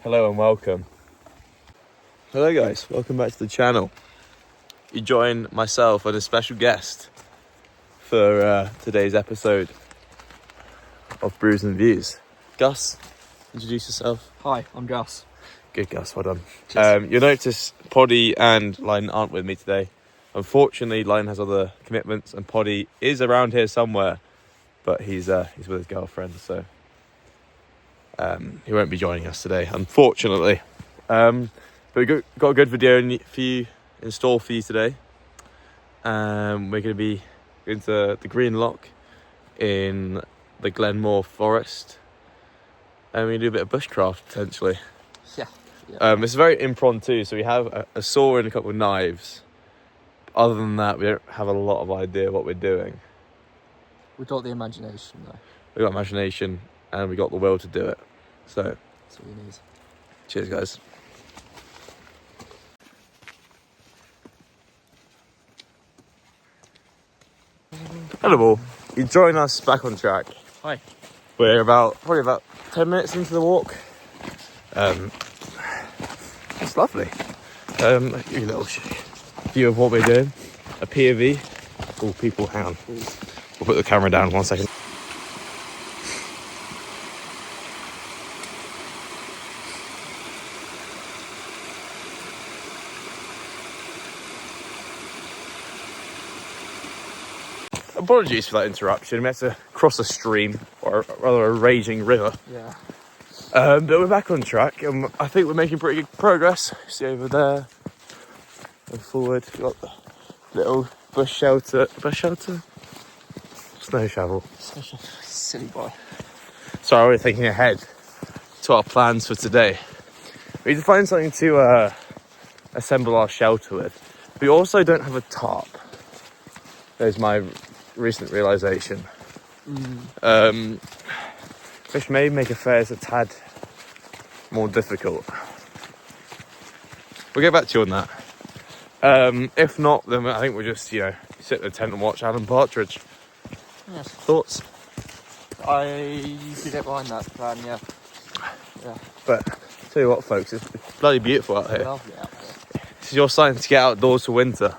Hello and welcome. Hello guys, welcome back to the channel. You join myself and a special guest for today's episode of Brews and Views. Gus, introduce yourself. Hi, I'm Gus. Good Gus, well done. You'll notice Poddy and Lyon aren't with me today. Unfortunately, Lyon has other commitments and Poddy is around here somewhere, but he's with his girlfriend, so he won't be joining us today, unfortunately. But we've got a good video in store for you today. We're going to be going to the Green Loch in the Glenmore Forest. And we're going to do a bit of bushcraft, potentially. Yeah. It's very impromptu, so we have a saw and a couple of knives. Other than that, we don't have a lot of idea what we're doing. We've got the imagination, though. We've got imagination and we got the will to do it. So, that's what we need. Cheers, guys. Hello all. You join us back on track. Hi. We're probably about 10 minutes into the walk. It's lovely. I'll give you a little view of what we're doing. A POV. Oh, people, hang on. We'll put the camera down 1 second. Apologies for that interruption. We had to cross a stream, or rather a raging river. Yeah. But we're back on track, and I think we're making pretty good progress. See over there and forward. We've got the little bush shelter. Snow shovel. Silly boy. Sorry, we're thinking ahead to our plans for today. We need to find something to assemble our shelter with. We also don't have a tarp. There's my recent realisation. Which may make affairs a tad more difficult. We'll get back to you on that. If not, then I think we'll just, sit in the tent and watch Alan Partridge. Yes. Thoughts? I could get behind that plan, yeah. But tell you what, folks, it's bloody beautiful out here. Lovely out here. This is your sign to get outdoors for winter.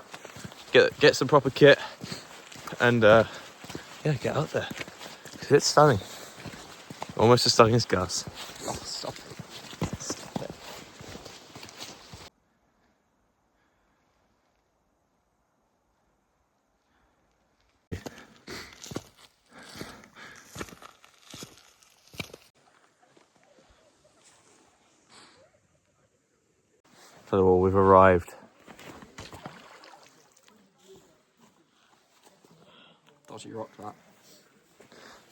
Get some proper kit and get out there. 'Cause it's stunning. Almost as stunning as Gus. Oh, stop it. Stop it. So we've arrived. Dodgy rock, that.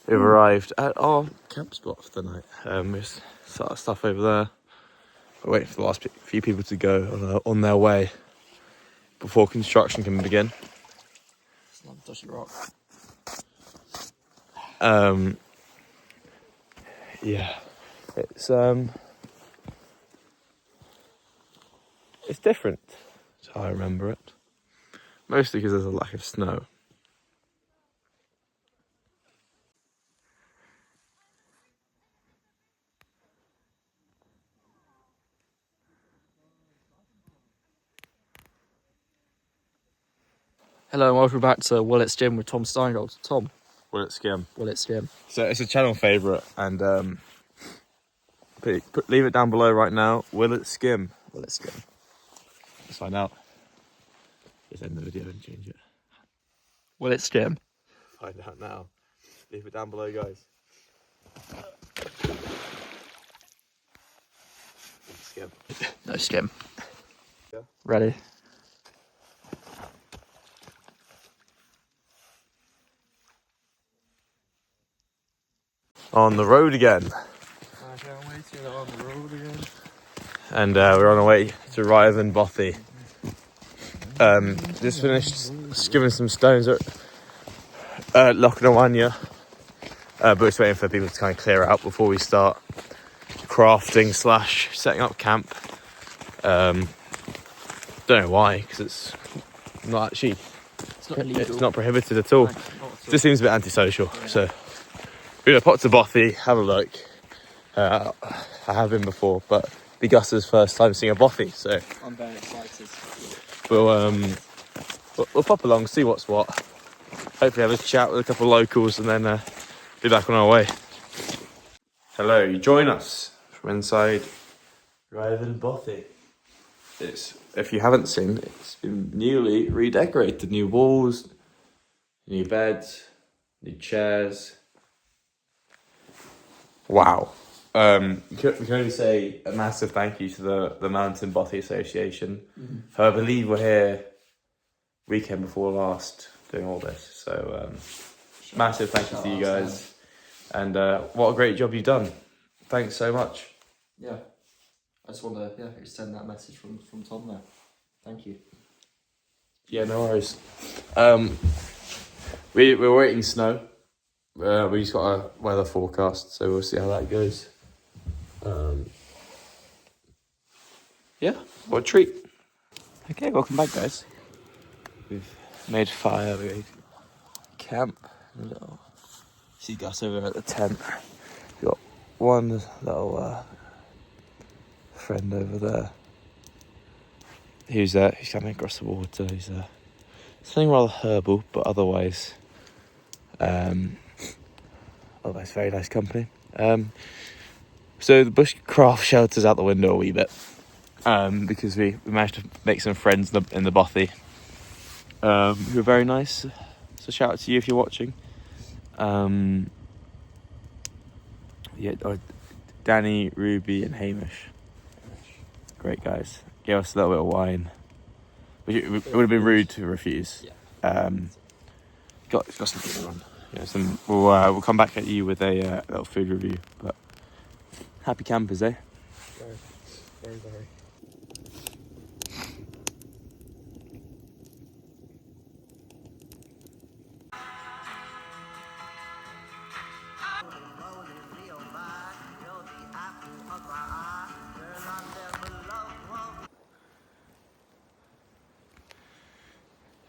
We've arrived at our camp spot for the night. There's sort of stuff over there. We're waiting for the last few people to go on their way before construction can begin. It's not dodgy rock. It's different to how I remember it. Mostly because there's a lack of snow. Hello and welcome back to Will It's Jim with Tom Steingold. Tom. Will it skim? Will It's Jim. So it's a channel favourite, and leave it down below right now. Will it skim? Will It's Jim. Let's find out. Just end the video and change it. Will It's Jim. Find out now. Leave it down below, guys. Skim. No skim. Yeah. Ready? On the road again. I can't wait to get on the road again. And we're on our way to Rythen Bothy. Just finished skimming some stones at An Lochan Uaine. But we're just waiting for people to kind of clear out before we start crafting / setting up camp. Don't know why, because it's not actually, It's not illegal. it's not prohibited at all. No, not at all. It just seems a bit antisocial. Yeah. So we're gonna pop to Bothy, have a look. I have been before, but be Gus's first time seeing a bothy, so I'm very excited. we'll pop along, see what's what. Hopefully have a chat with a couple of locals and then be back on our way. Hello, you join us from inside Ryland Bothy. If you haven't seen, it's been newly redecorated. New walls, new beds, new chairs. Wow. We can only say a massive thank you to the Mountain Bothy Association. Who I believe were here weekend before last doing all this. So massive thank you to you guys. And what a great job you've done. Thanks so much. Yeah. I just want to extend that message from Tom there. Thank you. Yeah, no worries. We're waiting snow. We just got a weather forecast, so we'll see how that goes. Yeah, what a treat. Okay, welcome back, guys. We've made fire, we made camp. See Gus over at the tent. We've got one little friend over there. Who's coming across the water. He's something rather herbal, but otherwise very nice company. So the bushcraft shelter's out the window a wee bit, because we managed to make some friends in the bothy, who are very nice. So shout out to you if you're watching. Danny, Ruby, and Hamish. Great guys. Gave us a little bit of wine. It would have been rude to refuse. Yeah. Got some food on. Yeah, we'll come back at you with a little food review. But happy campers, eh? Very, very, very.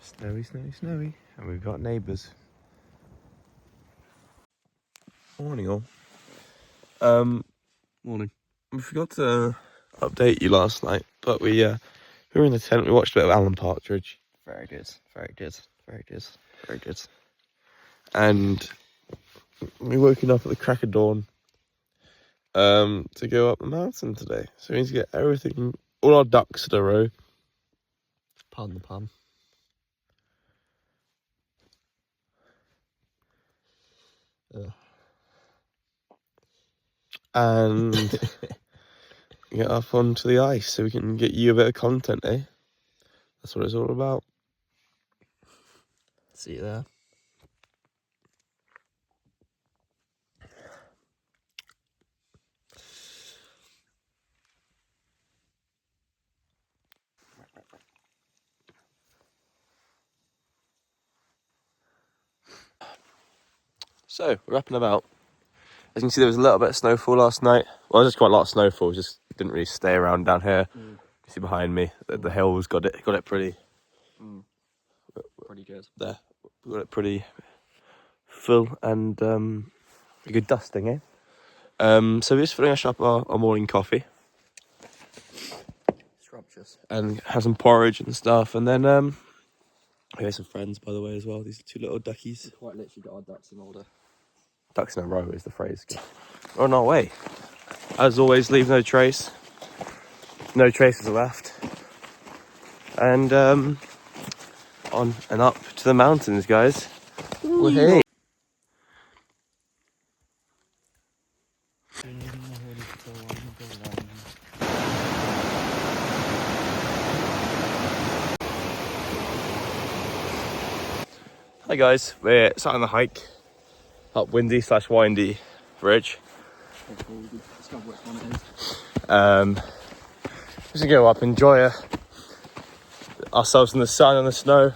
Snowy, snowy, snowy. And we've got neighbours. Morning all. Morning. We forgot to update you last night, but we were in the tent, we watched a bit of Alan Partridge. Very good. Very good. Very good. Very good. And we woken up at the crack of dawn to go up the mountain today. So we need to get everything, all our ducks in a row. Pardon the pun. And get up onto the ice so we can get you a bit of content, eh? That's what it's all about. See you there. So, we're up and about. As you can see, there was a little bit of snowfall last night. Well, there's just quite a lot of snowfall, just didn't really stay around down here. You see behind me, the hills got it pretty... Pretty good. There, we got it pretty full and a good dusting, eh? So we're just filling up our morning coffee. Scrumptious. And have some porridge and stuff, and then we have some friends, by the way, as well. These are two little duckies. We quite literally got our ducks in order. Ducks in a row is the phrase. We're on our way. As always, leave no trace. No traces are left. And on and up to the mountains, guys. Well, hey. Hi guys, we're starting the hike up windy / windy ridge. Discover which one it is. Just gonna go up, enjoy ourselves in the sun and the snow,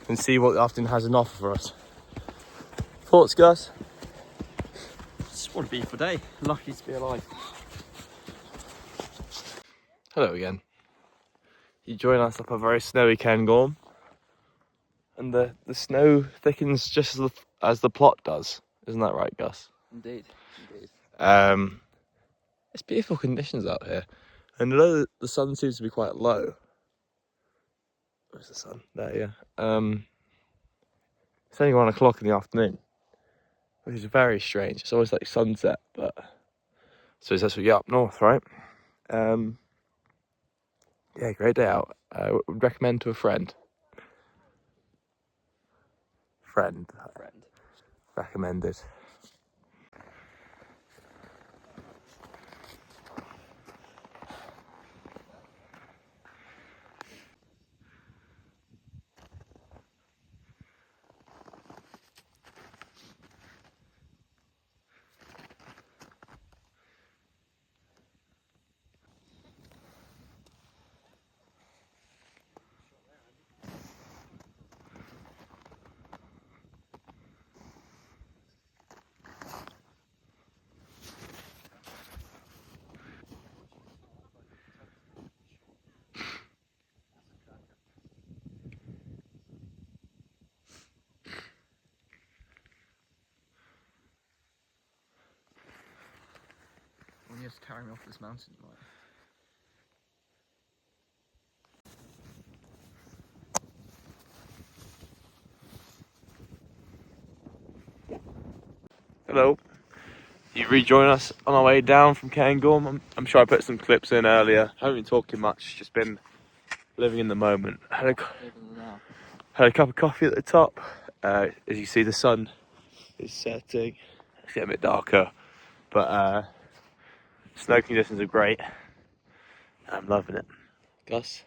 and see what the afternoon has in offer for us. Thoughts, Gus? Just what a beautiful day. Lucky to be alive. Hello again. You join us up a very snowy Cairngorm, and the snow thickens just as the plot does. Isn't that right, Gus? Indeed. Yeah, It's beautiful conditions out here. And although the sun seems to be quite low, where's the sun? There, yeah. It's only 1 o'clock in the afternoon, which is very strange. It's always like sunset, but I suppose that's what you get up north, right? Yeah, great day out. Would recommend to a friend. Friend. Recommended. When you have to carry me off this mountain, right? Hello. You rejoin us on our way down from Cairn Gorm. I'm sure I put some clips in earlier. Haven't been talking much, just been living in the moment. Had a cup of coffee at the top. As you see, the sun is setting. It's getting a bit darker, but snow conditions are great. I'm loving it. Gus?